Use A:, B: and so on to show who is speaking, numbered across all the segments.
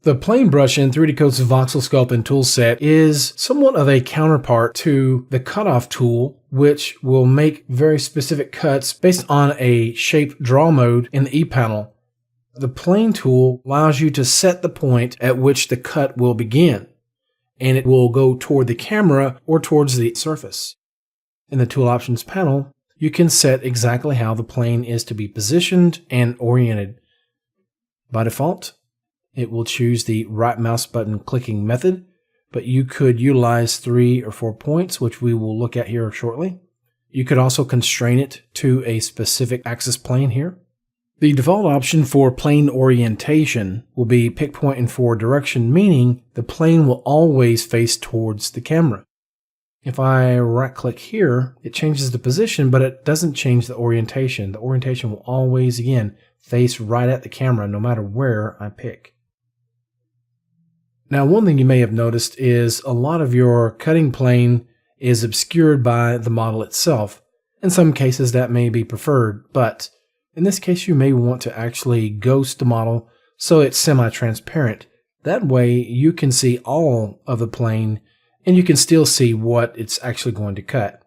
A: The plane brush in 3D Coat's Voxel sculpting toolset is somewhat of a counterpart to the cutoff tool, which will make very specific cuts based on a shape draw mode in the E-panel. The plane tool allows you to set the point at which the cut will begin, and it will go toward the camera or towards the surface. In the Tool Options panel, you can set exactly how the plane is to be positioned and oriented. By default, it will choose the right mouse button clicking method, but you could utilize 3 or 4 points, which we will look at here shortly. You could also constrain it to a specific axis plane here. The default option for plane orientation will be pick point and forward direction, meaning the plane will always face towards the camera. If I right click here, it changes the position, but it doesn't change the orientation. The orientation will always, again, face right at the camera no matter where I pick. Now, one thing you may have noticed is a lot of your cutting plane is obscured by the model itself. In some cases, that may be preferred, but in this case, you may want to actually ghost the model so it's semi-transparent. That way, you can see all of the plane and you can still see what it's actually going to cut.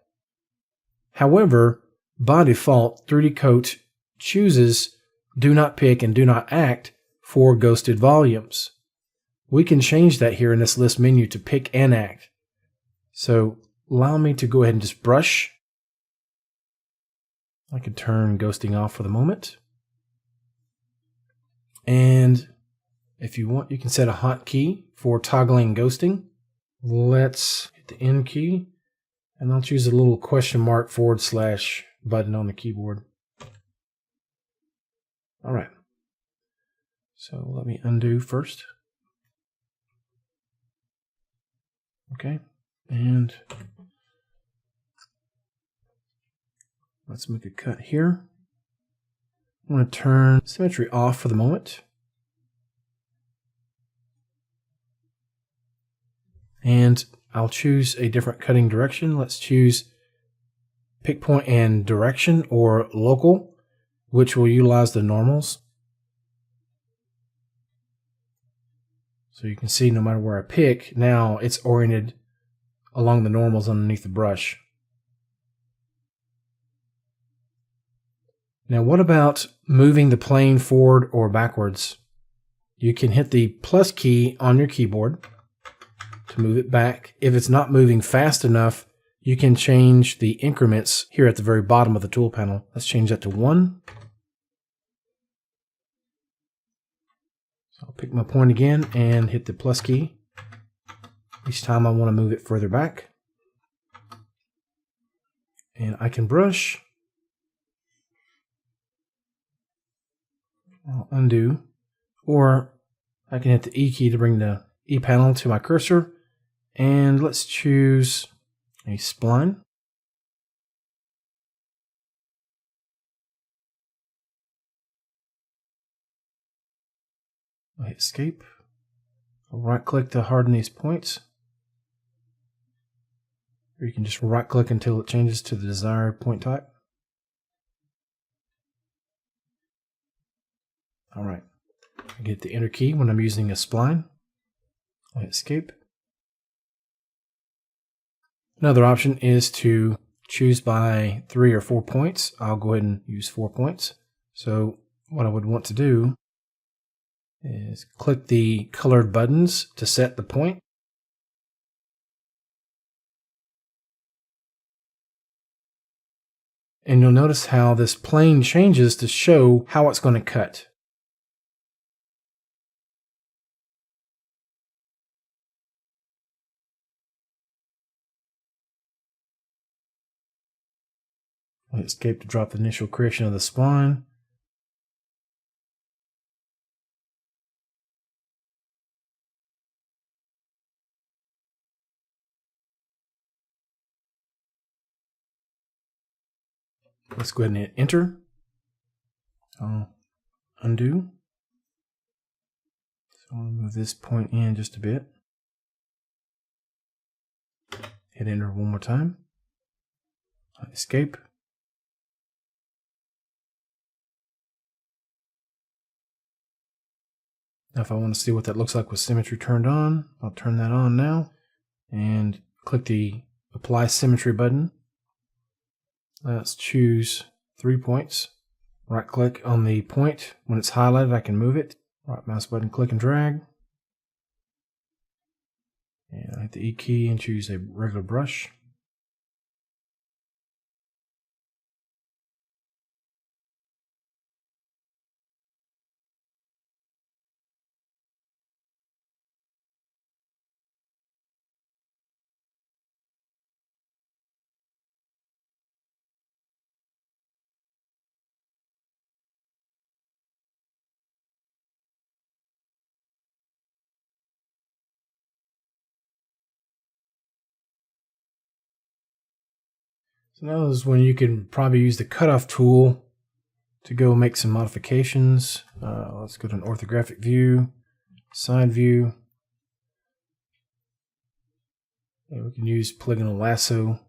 A: However, by default, 3D Coat chooses Do Not Pick and Do Not Act for ghosted volumes. We can change that here in this list menu to pick and act. So allow me to go ahead and just brush. I can turn ghosting off for the moment. And if you want, you can set a hotkey for toggling ghosting. Let's hit the N key, and I'll choose a little question mark / button on the keyboard. All right. So let me undo first. Okay, and let's make a cut here. I'm going to turn symmetry off for the moment. And I'll choose a different cutting direction. Let's choose pick point and direction or local, which will utilize the normals. So you can see no matter where I pick, now it's oriented along the normals underneath the brush. Now what about moving the plane forward or backwards? You can hit the plus key on your keyboard to move it back. If it's not moving fast enough, you can change the increments here at the very bottom of the tool panel. Let's change that to 1. I'll pick my point again and hit the plus key. Each time I want to move it further back. And I can brush. I'll undo. Or I can hit the E key to bring the E panel to my cursor. And let's choose a spline. I'll hit escape. I'll right click to harden these points. Or you can just right click until it changes to the desired point type. Alright. I get the enter key when I'm using a spline. I'll hit escape. Another option is to choose by 3 or 4 points. I'll go ahead and use 4 points. So what I would want to do is click the colored buttons to set the point. And you'll notice how this plane changes to show how it's going to cut. I'll hit escape to drop the initial creation of the spline. Let's go ahead and hit enter. I'll undo. So I'll move this point in just a bit. Hit enter one more time. I'll escape. Now if I want to see what that looks like with symmetry turned on, I'll turn that on now and click the Apply Symmetry button. Let's choose 3 points. Right click on the point. When it's highlighted, I can move it. Right mouse button, click and drag. And I hit the E key and choose a regular brush. So now is when you can probably use the cutoff tool to go make some modifications. Let's go to an orthographic view, side view. And we can use polygonal lasso.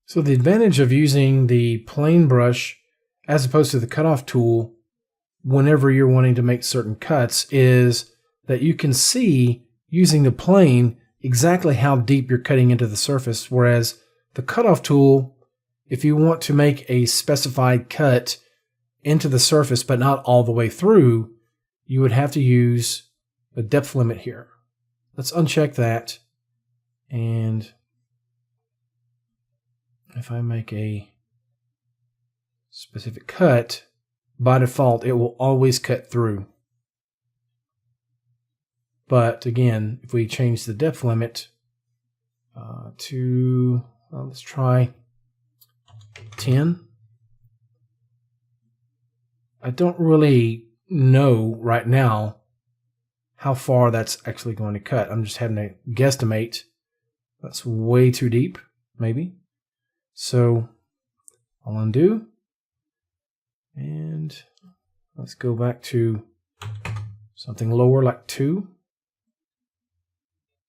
A: So the advantage of using the plane brush as opposed to the cutoff tool whenever you're wanting to make certain cuts is that you can see using the plane exactly how deep you're cutting into the surface, whereas the cutoff tool, if you want to make a specified cut into the surface but not all the way through, you would have to use a depth limit here. Let's uncheck that, and if I make a specific cut, by default, it will always cut through. But again, if we change the depth limit to, let's try 10. I don't really know right now how far that's actually going to cut. I'm just having to guesstimate. That's way too deep, maybe. So I'll undo, and let's go back to something lower like 2.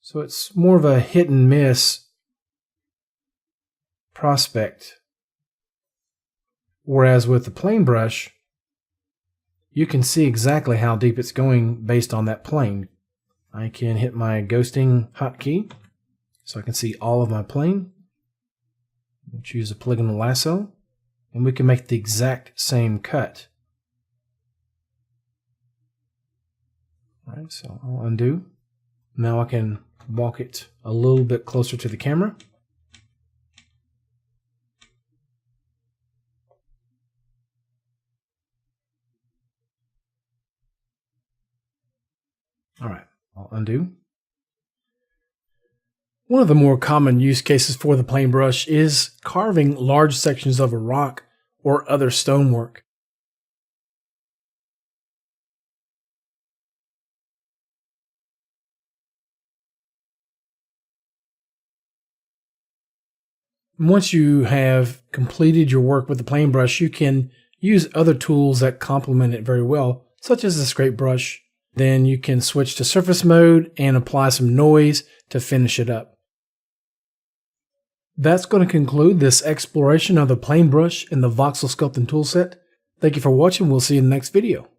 A: So it's more of a hit and miss prospect. Whereas with the plane brush, you can see exactly how deep it's going based on that plane. I can hit my ghosting hotkey so I can see all of my plane. We'll choose a polygonal lasso, and we can make the exact same cut. All right, so I'll undo. Now I can walk it a little bit closer to the camera. All right, I'll undo. One of the more common use cases for the plane brush is carving large sections of a rock or other stonework. Once you have completed your work with the plane brush, you can use other tools that complement it very well, such as the scrape brush. Then you can switch to surface mode and apply some noise to finish it up. That's going to conclude this exploration of the plane brush in the Voxel sculpting toolset. Thank you for watching. We'll see you in the next video.